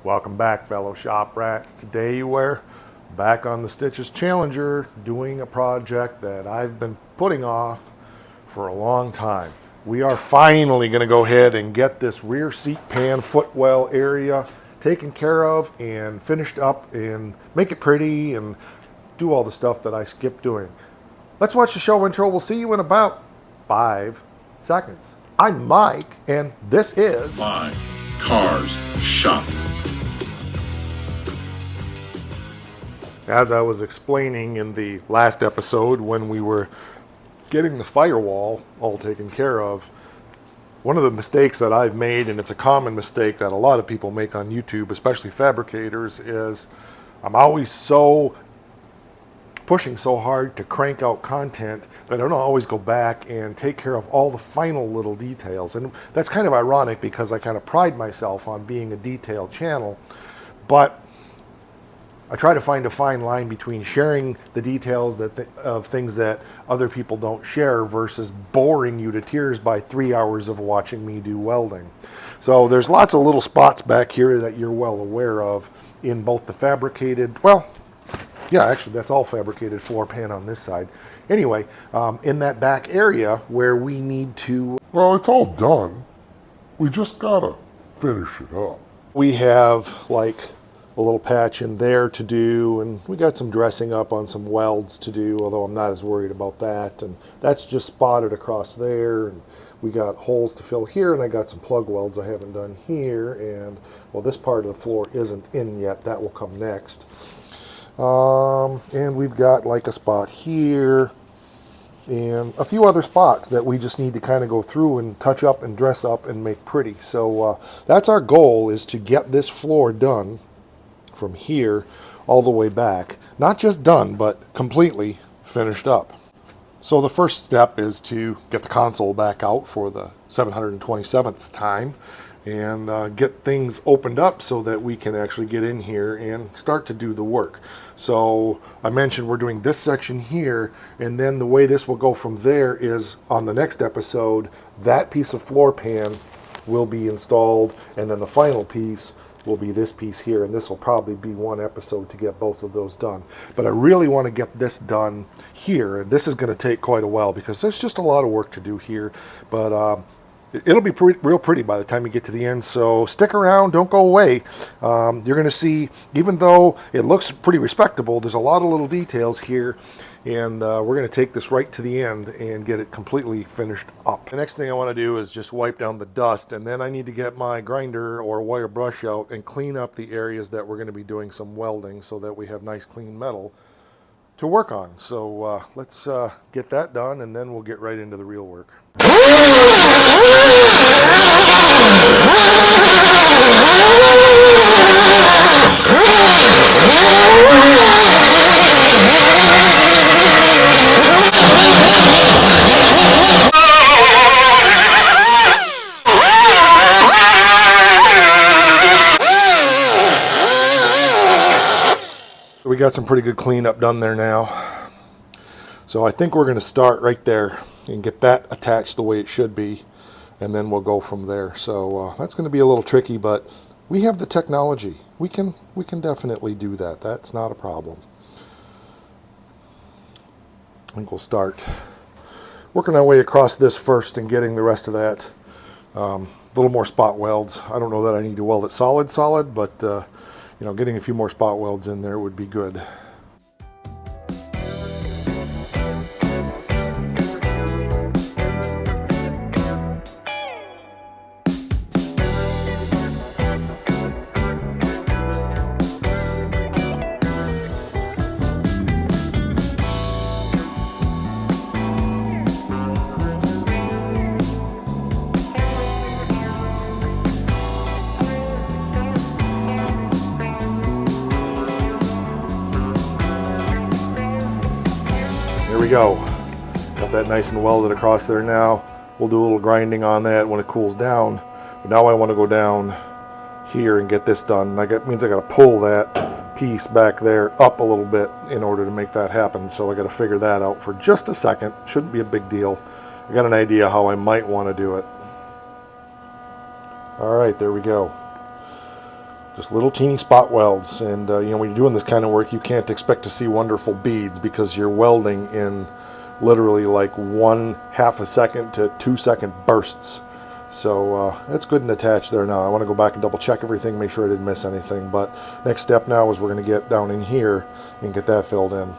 Welcome back, fellow shop rats. Today we're back on the Stitches Challenger doing a project that I've been putting off for a long time. We are finally going to go ahead and get this rear seat pan footwell area taken care of and finished up and make it pretty and do all the stuff that I skipped doing. Let's watch the show intro. We'll see you in about 5 seconds. I'm Mike, and this is My Cars Shop. As I was explaining in the last episode when we were getting the firewall all taken care of, one of the mistakes that I've made, and it's a common mistake that a lot of people make on YouTube, especially fabricators, is I'm always pushing so hard to crank out content that I don't always go back and take care of all the final little details. And that's kind of ironic because I kind of pride myself on being a detailed channel, but I try to find a fine line between sharing the details of things that other people don't share versus boring you to tears by 3 hours of watching me do welding. So there's lots of little spots back here that you're well aware of in both the fabricated, actually that's all fabricated floor pan on this side. Anyway, in that back area where we need to... Well, it's all done. We just gotta finish it up. We have like a little patch in there to do, and we got some dressing up on some welds to do, although I'm not as worried about that. And that's just spotted across there, and we got holes to fill here, and I got some plug welds I haven't done here. And well, this part of the floor isn't in yet, that will come next. And we've got like a spot here and a few other spots that we just need to kind of go through and touch up and dress up and make pretty. So that's our goal, is to get this floor done from here all the way back. Not just done, but completely finished up. So the first step is to get the console back out for the 727th time and get things opened up so that we can actually get in here and start to do the work. So I mentioned we're doing this section here, and then the way this will go from there is on the next episode, that piece of floor pan will be installed, and then the final piece will be this piece here, and this will probably be one episode to get both of those done. But I really want to get this done here, and this is going to take quite a while because there's just a lot of work to do here, but it'll be real pretty by the time you get to the end. So stick around, don't go away. You're going to see, even though it looks pretty respectable, there's a lot of little details here, and we're going to take this right to the end and get it completely finished up. The next thing I want to do is just wipe down the dust, and then I need to get my grinder or wire brush out and clean up the areas that we're going to be doing some welding so that we have nice clean metal to work on. So let's get that done, and then we'll get right into the real work. We got some pretty good cleanup done there now. So I think we're going to start right there and get that attached the way it should be, and then we'll go from there. So that's going to be a little tricky, but we have the technology. We can definitely do that. That's not a problem. I think we'll start working our way across this first and getting the rest of that. A little more spot welds. I don't know that I need to weld it solid, but getting a few more spot welds in there would be good. There we go. Got that nice and welded across there now. We'll do a little grinding on that when it cools down. But now I want to go down here and get this done. That means I got to pull that piece back there up a little bit in order to make that happen. So I got to figure that out for just a second. Shouldn't be a big deal. I got an idea how I might want to do it. All right, there we go. Just little teeny spot welds, and you know, when you're doing this kind of work, you can't expect to see wonderful beads because you're welding in literally like 1/2 a second to 2-second bursts. So it's good and attached there now. I want to go back and double check everything, make sure I didn't miss anything. But next step now is we're going to get down in here and get that filled in.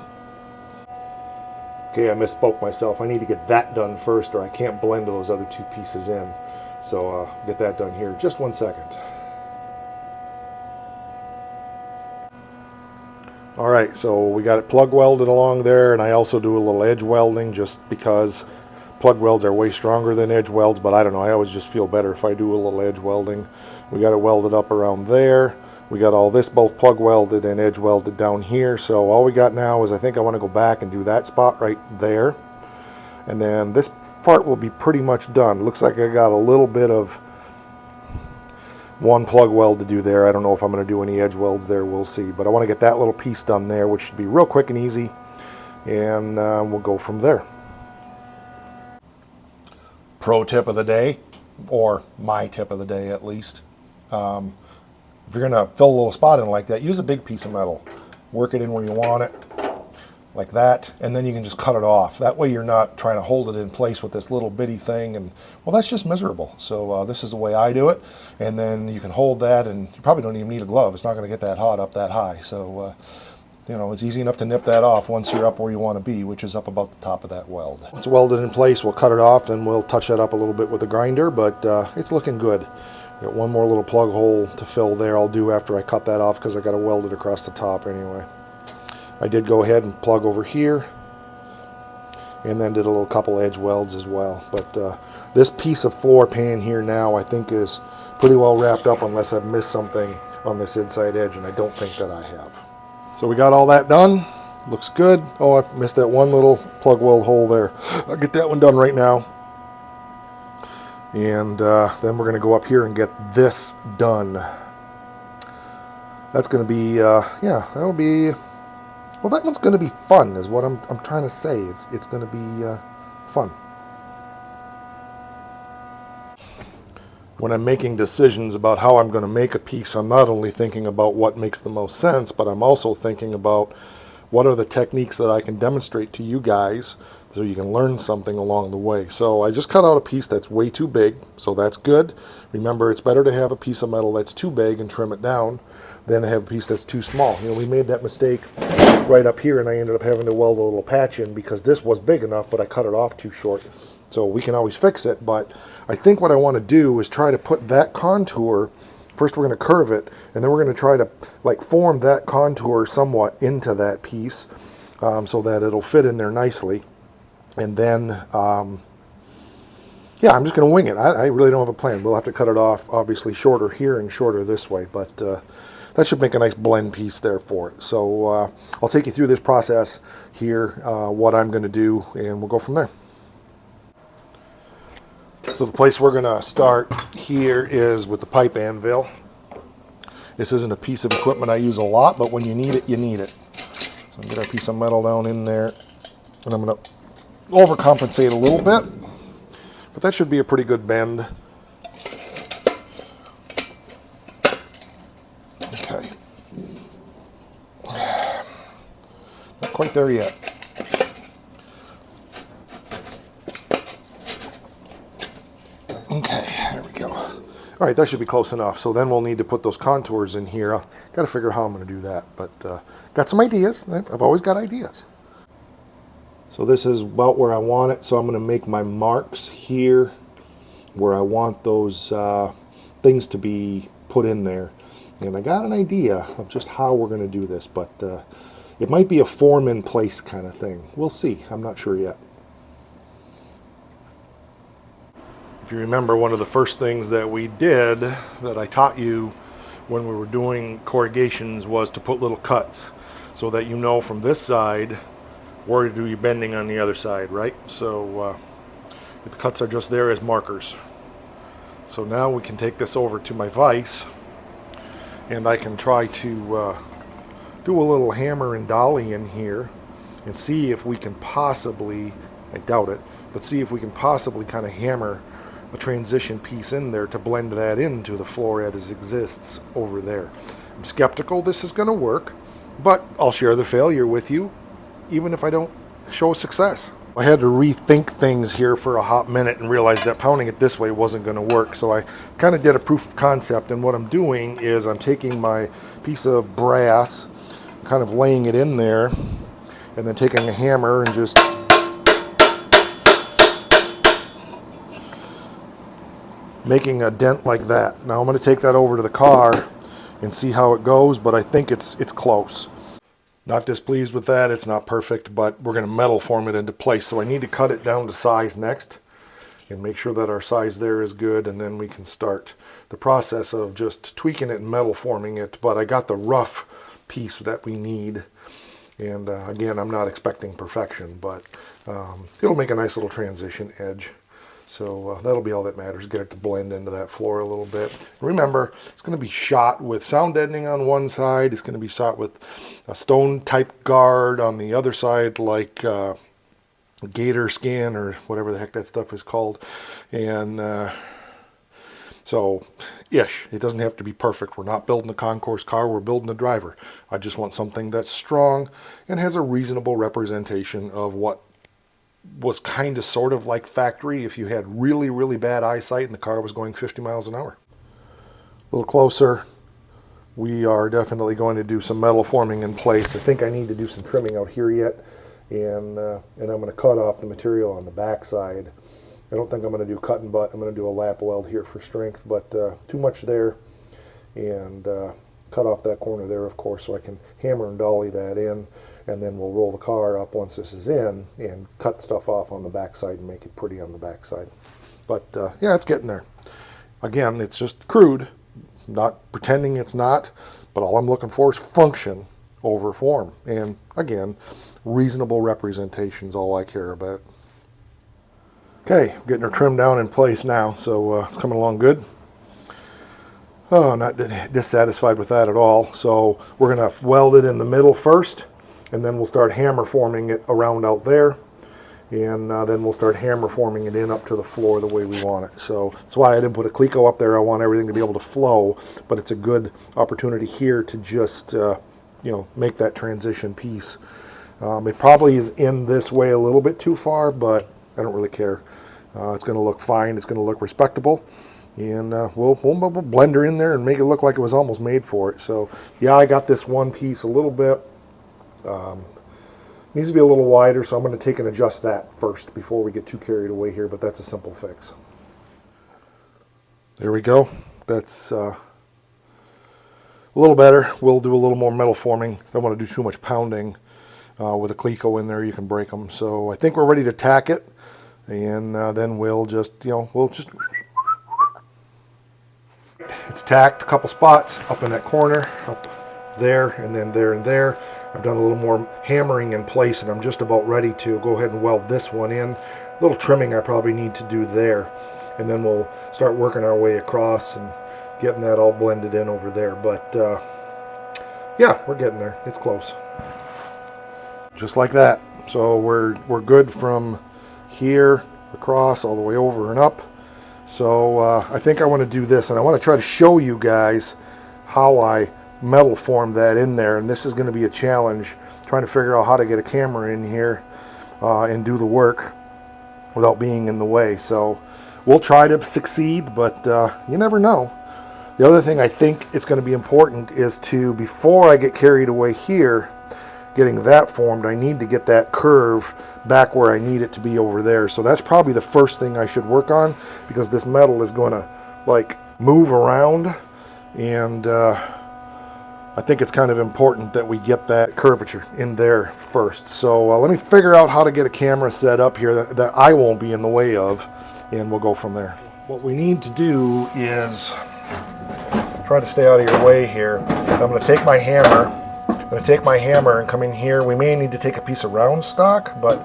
Okay, I misspoke myself. I need to get that done first, or I can't blend those other two pieces in. So get that done here. Just 1 second. Alright, so we got it plug welded along there, and I also do a little edge welding just because plug welds are way stronger than edge welds, but I don't know, I always just feel better if I do a little edge welding. We got it welded up around there. We got all this both plug welded and edge welded down here, so all we got now is I think I want to go back and do that spot right there. And then this part will be pretty much done. Looks like I got a little bit of one plug weld to do there. I don't know if I'm going to do any edge welds there, we'll see. But I want to get that little piece done there, which should be real quick and easy, and we'll go from there. Pro tip of the day, or my tip of the day at least. If you're going to fill a little spot in like that, use a big piece of metal. Work it in where you want it, like that, and then you can just cut it off. That way you're not trying to hold it in place with this little bitty thing, and well, that's just miserable. So this is the way I do it, and then you can hold that, and you probably don't even need a glove. It's not going to get that hot up that high. So you know, it's easy enough to nip that off once you're up where you want to be, which is up about the top of that weld. Once welded in place, we'll cut it off, then we'll touch that up a little bit with a grinder, but it's looking good. Got one more little plug hole to fill there. I'll do after I cut that off because I got to weld it across the top anyway. I did go ahead and plug over here, and then did a little couple edge welds as well. But this piece of floor pan here now I think is pretty well wrapped up, unless I've missed something on this inside edge, and I don't think that I have. So we got all that done. Looks good. Oh, I missed that one little plug weld hole there. I'll get that one done right now. And then we're going to go up here and get this done. That's going to be, yeah, that'll be... Well, that one's going to be fun, is what I'm trying to say. It's going to be fun. When I'm making decisions about how I'm going to make a piece, I'm not only thinking about what makes the most sense, but I'm also thinking about what are the techniques that I can demonstrate to you guys so you can learn something along the way. So I just cut out a piece that's way too big, so that's good. Remember, it's better to have a piece of metal that's too big and trim it down than to have a piece that's too small. You know, we made that mistake right up here, and I ended up having to weld a little patch in because this was big enough, but I cut it off too short. So we can always fix it, but I think what I want to do is try to put that contour, first we're going to curve it, and then we're going to try to like form that contour somewhat into that piece so that it'll fit in there nicely. And then, yeah, I'm just going to wing it. I really don't have a plan. We'll have to cut it off, obviously, shorter here and shorter this way, but that should make a nice blend piece there for it. So I'll take you through this process here, what I'm going to do, and we'll go from there. So the place we're going to start here is with the pipe anvil. This isn't a piece of equipment I use a lot, but when you need it, you need it. So get our piece of metal down in there, and I'm going to overcompensate a little bit, but that should be a pretty good bend. Okay. Not quite there yet. Okay, there we go. All right, that should be close enough. So then we'll need to put those contours in here. I've got to figure out how I'm going to do that, but got some ideas. I've always got ideas. So this is about where I want it, so I'm going to make my marks here where I want those things to be put in there. And I got an idea of just how we're going to do this, but it might be a form in place kind of thing. We'll see. I'm not sure yet. If you remember, one of the first things that we did that I taught you when we were doing corrugations was to put little cuts so that you know from this side where to do your bending on the other side, right? So the cuts are just there as markers. So now we can take this over to my vise, and I can try to do a little hammer and dolly in here and see if we can possibly, I doubt it, but see if we can possibly kind of hammer a transition piece in there to blend that into the floor as it exists over there. I'm skeptical this is going to work, but I'll share the failure with you even if I don't show success. I had to rethink things here for a hot minute and realized that pounding it this way wasn't going to work. So I kind of did a proof of concept, and what I'm doing is I'm taking my piece of brass, kind of laying it in there, and then taking a hammer and just making a dent like that. Now I'm going to take that over to the car and see how it goes, but I think it's close. Not displeased with that. It's not perfect, but we're going to metal form it into place. So I need to cut it down to size next and make sure that our size there is good, and then we can start the process of just tweaking it and metal forming it. But I got the rough piece that we need, and again, I'm not expecting perfection, but it'll make a nice little transition edge. So that'll be all that matters. Get it to blend into that floor a little bit. Remember, it's going to be shot with sound deadening on one side. It's going to be shot with a stone type guard on the other side, like Gator Scan or whatever the heck that stuff is called. And so, ish. It doesn't have to be perfect. We're not building a concourse car. We're building a driver. I just want something that's strong and has a reasonable representation of what was kind of sort of like factory if you had really, really bad eyesight and the car was going 50 miles an hour. A little closer. We are definitely going to do some metal forming in place. I think I need to do some trimming out here yet, and I'm going to cut off the material on the back side. I don't think I'm going to do cut and butt. I'm going to do a lap weld here for strength, but too much there, and cut off that corner there, of course, so I can hammer and dolly that in. And then we'll roll the car up once this is in and cut stuff off on the backside and make it pretty on the backside. But yeah, it's getting there. Again, it's just crude, not pretending it's not, but all I'm looking for is function over form. And again, reasonable representation is all I care about. Okay, getting her trimmed down in place now, so it's coming along good. Oh, not dissatisfied with that at all. So we're going to weld it in the middle first, and then we'll start hammer forming it around out there, and then we'll start hammer forming it in up to the floor the way we want it. So that's why I didn't put a cleco up there. I want everything to be able to flow, but it's a good opportunity here to just make that transition piece. It probably is in this way a little bit too far, but I don't really care. It's going to look fine. It's going to look respectable, and we'll blend her in there and make it look like it was almost made for it. So yeah, I got this one piece a little bit. Needs to be a little wider, so I'm going to take and adjust that first before we get too carried away here, but that's a simple fix. There we go. That's a little better. We'll do a little more metal forming. Don't want to do too much pounding. With a cleco in there, you can break them. So I think we're ready to tack it, and then we'll just. It's tacked a couple spots up in that corner, up there, and then there and there. I've done a little more hammering in place, and I'm just about ready to go ahead and weld this one in. A little trimming I probably need to do there, and then we'll start working our way across and getting that all blended in over there. But yeah, we're getting there. It's close. Just like that. So we're good from here across all the way over and up. So I think I want to do this, and I want to try to show you guys how I metal form that in there, and this is going to be a challenge, trying to figure out how to get a camera in here and do the work without being in the way. So we'll try to succeed, but you never know. The other thing I think it's going to be important is to, before I get carried away here getting that formed, I need to get that curve back where I need it to be over there. So that's probably the first thing I should work on, because this metal is going to like move around, and I think it's kind of important that we get that curvature in there first. So let me figure out how to get a camera set up here that I won't be in the way of, and we'll go from there. What we need to do is try to stay out of your way here. I'm going to take my hammer. And come in here. We may need to take a piece of round stock, but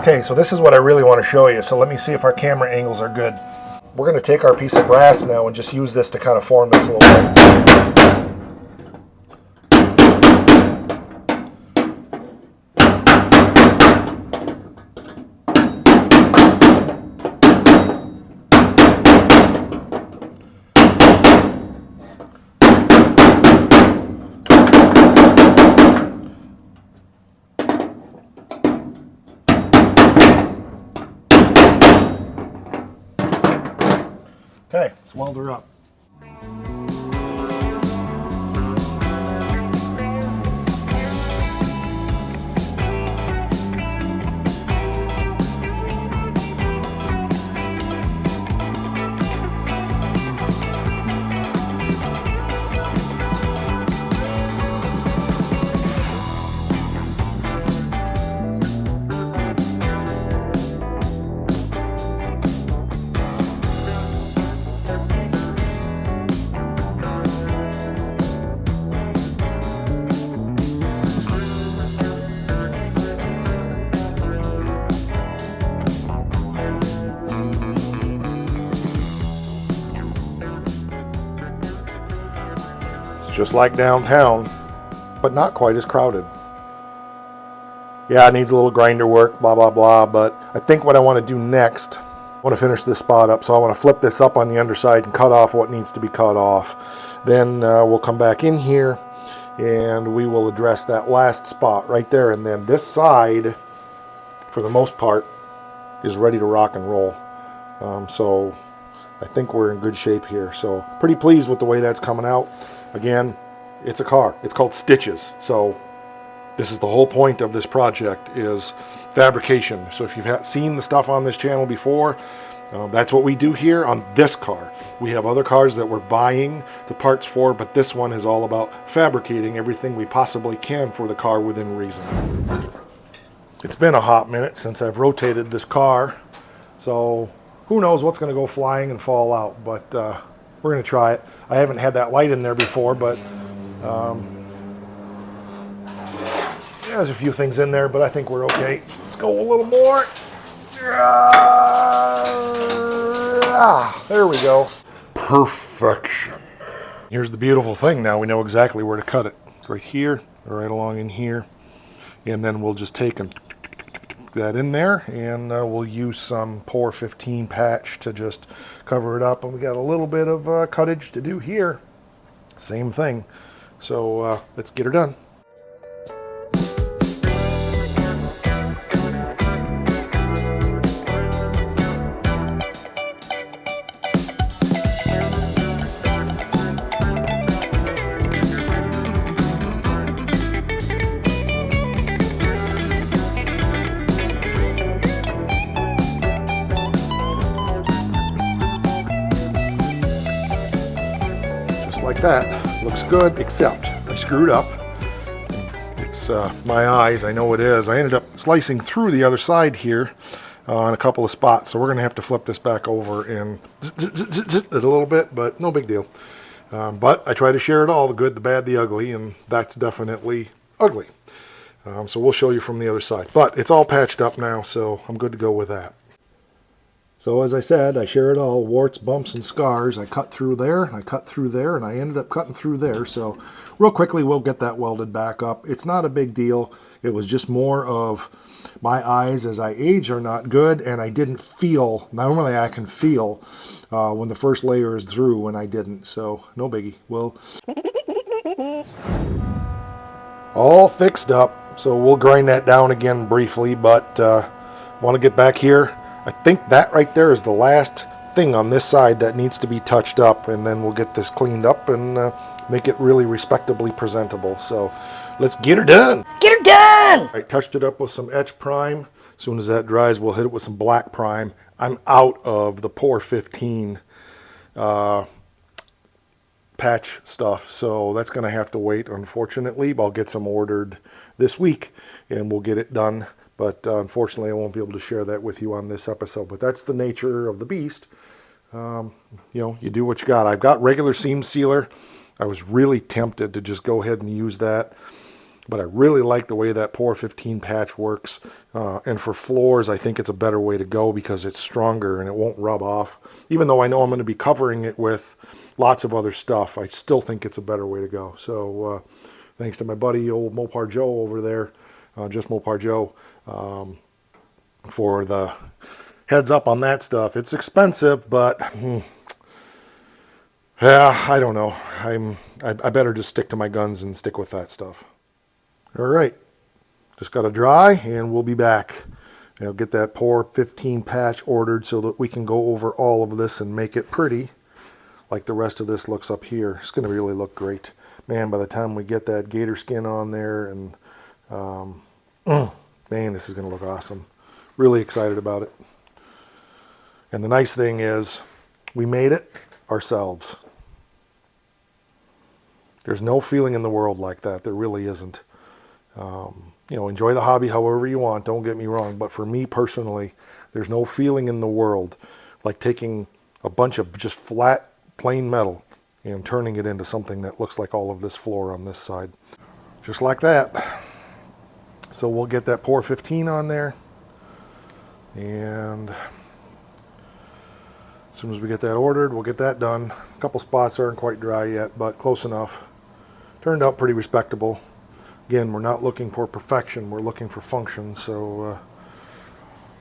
Okay, so this is what I really want to show you. So let me see if our camera angles are good. We're going to take our piece of brass now and just use this to kind of form this little thing. Okay, let's weld her up. Just like downtown, but not quite as crowded. Yeah, it needs a little grinder work, blah, blah, blah, but I think what I want to do next, I want to finish this spot up, so I want to flip this up on the underside and cut off what needs to be cut off. Then we'll come back in here and we will address that last spot right there, and then this side, for the most part, is ready to rock and roll. So I think we're in good shape here. So pretty pleased with the way that's coming out. Again, it's a car. It's called Stitches. So this is the whole point of this project, is fabrication. So if you've seen the stuff on this channel before, that's what we do here on this car. We have other cars that we're buying the parts for, but this one is all about fabricating everything we possibly can for the car within reason. It's been a hot minute since I've rotated this car, so who knows what's going to go flying and fall out, but we're going to try it. I haven't had that light in there before, but there's a few things in there, but I think we're okay. Let's go a little more. There we go. Perfection. Here's the beautiful thing. Now we know exactly where to cut it. Right here, right along in here. And then we'll just take and that in there, and we'll use some Pour 15 patch to just cover it up. And we got a little bit of cuttage to do here. Same thing. So let's get her done. Like that. Looks good, except I screwed up. It's my eyes, I know it is. I ended up slicing through the other side here on a couple of spots, so we're going to have to flip this back over and it a little bit, but no big deal. But I try to share it all, the good, the bad, the ugly, and that's definitely ugly. So we'll show you from the other side. But it's all patched up now, so I'm good to go with that. So as I said, I share it all, warts, bumps, and scars. I cut through there, and I cut through there, and I ended up cutting through there. So real quickly, we'll get that welded back up. It's not a big deal. It was just more of my eyes as I age are not good, and I didn't feel, normally I can feel when the first layer is through, and I didn't. So no biggie. We'll all fixed up. So we'll grind that down again briefly, but want to get back here. I think that right there is the last thing on this side that needs to be touched up, and then we'll get this cleaned up and make it really respectably presentable. So let's get her done. Get her done! I touched it up with some etch prime. As soon as that dries, we'll hit it with some black prime. I'm out of the Pour 15 patch stuff, so that's going to have to wait, unfortunately. But I'll get some ordered this week, and we'll get it done. But unfortunately, I won't be able to share that with you on this episode. But that's the nature of the beast. You know, you do what you got. I've got regular seam sealer. I was really tempted to just go ahead and use that. but I really like the way that Pour 15 patch works. And for floors, I think it's a better way to go because it's stronger and it won't rub off. Even though I know I'm going to be covering it with lots of other stuff, I still think it's a better way to go. So thanks to my buddy, old Mopar Joe over there, just Mopar Joe, for the heads up on that stuff. It's expensive, but yeah, I don't know. I better just stick to my guns and stick with that stuff. All right, just got to dry and we'll be back. I'll get that Pour 15 patch ordered so that we can go over all of this and make it pretty like the rest of this looks up here. It's going to really look great. Man, by the time we get that gator skin on there, and man, this is going to look awesome. Really excited about it. And the nice thing is we made it ourselves. There's no feeling in the world like that. There really isn't. You know, enjoy the hobby however you want, don't get me wrong, but for me personally, there's no feeling in the world like taking a bunch of just flat, plain metal and turning it into something that looks like all of this floor on this side. Just like that. So we'll get that Pour 15 on there, and as soon as we get that ordered, we'll get that done. A couple spots aren't quite dry yet, but close enough. Turned out pretty respectable. Again, we're not looking for perfection, we're looking for function, so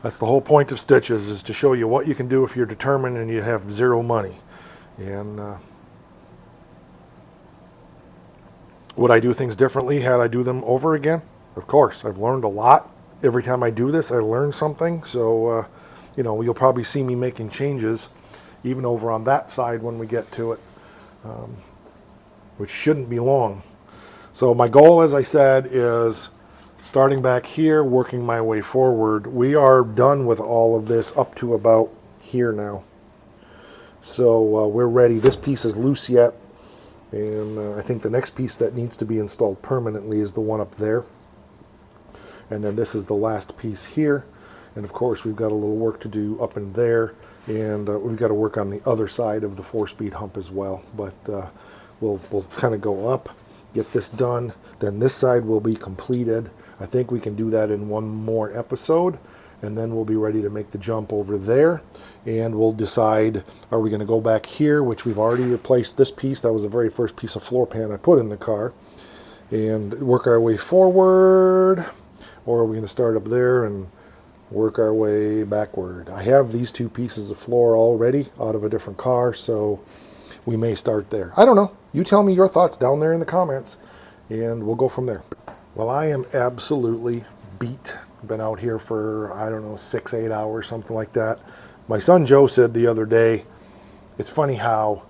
that's the whole point of stitches, is to show you what you can do if you're determined and you have zero money. And would I do things differently had I do them over again? Of course. I've learned a lot. Every time I do this, I learn something, so you know, you'll probably see me making changes even over on that side when we get to it, which shouldn't be long. So my goal, as I said, is starting back here, working my way forward. We are done with all of this up to about here now. So we're ready. This piece is loose yet, and I think the next piece that needs to be installed permanently is the one up there. And then this is the last piece here. And of course, we've got a little work to do up in there, and we've got to work on the other side of the 4-speed hump as well. But we'll kind of go up, get this done, then this side will be completed. I think we can do that in one more episode, and then we'll be ready to make the jump over there, and we'll decide, are we going to go back here, which we've already replaced this piece. That was the very first piece of floor pan I put in the car, and work our way forward, or are we going to start up there and work our way backward? I have these two pieces of floor already out of a different car, so we may start there. I don't know. You tell me your thoughts down there in the comments, and we'll go from there. Well, I am absolutely beat. Been out here for, I don't know, 6-8 hours, something like that. My son Joe said the other day, it's funny how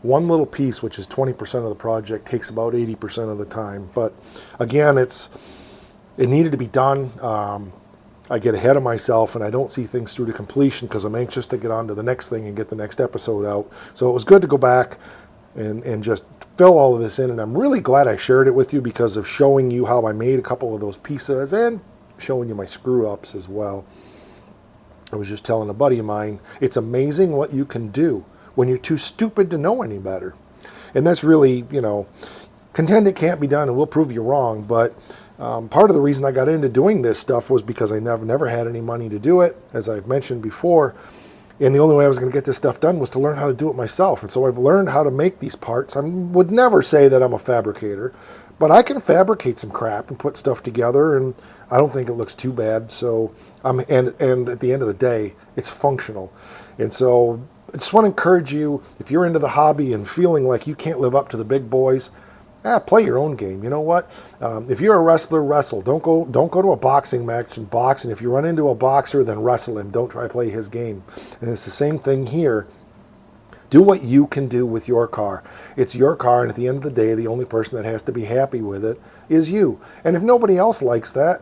one little piece, which is 20% of the project, takes about 80% of the time. But again, it needed to be done. I get ahead of myself and I don't see things through to completion because I'm anxious to get on to the next thing and get the next episode out. So it was good to go back and just fill all of this in, and I'm really glad I shared it with you because of showing you how I made a couple of those pieces and showing you my screw ups as well. I was just telling a buddy of mine, it's amazing what you can do when you're too stupid to know any better. And that's really, you know, contend it can't be done and we'll prove you wrong, but part of the reason I got into doing this stuff was because I never had any money to do it, as I've mentioned before. And the only way I was going to get this stuff done was to learn how to do it myself. And so I've learned how to make these parts. I would never say that I'm a fabricator, but I can fabricate some crap and put stuff together, and I don't think it looks too bad. So and at the end of the day, it's functional. And so I just want to encourage you, if you're into the hobby and feeling like you can't live up to the big boys, play your own game. You know what? If you're a wrestler, wrestle. Don't go to a boxing match and box. And if you run into a boxer, then wrestle him. Don't try to play his game. And it's the same thing here. Do what you can do with your car. It's your car, and at the end of the day, the only person that has to be happy with it is you. And if nobody else likes that,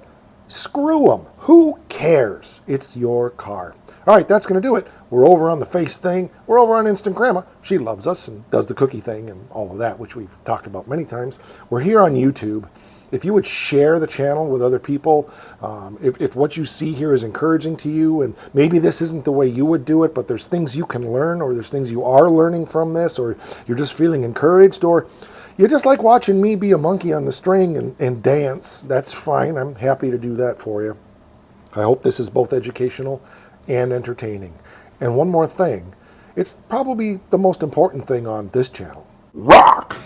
screw them. Who cares? It's your car. All right, that's going to do it. We're over on the face thing. We're over on Instant Grandma. She loves us and does the cookie thing and all of that, which we've talked about many times. We're here on YouTube. If you would share the channel with other people, if what you see here is encouraging to you, and maybe this isn't the way you would do it, but there's things you can learn, or there's things you are learning from this, or you're just feeling encouraged, or you just like watching me be a monkey on the string and dance, that's fine. I'm happy to do that for you. I hope this is both educational and entertaining. And one more thing, it's probably the most important thing on this channel. Rock!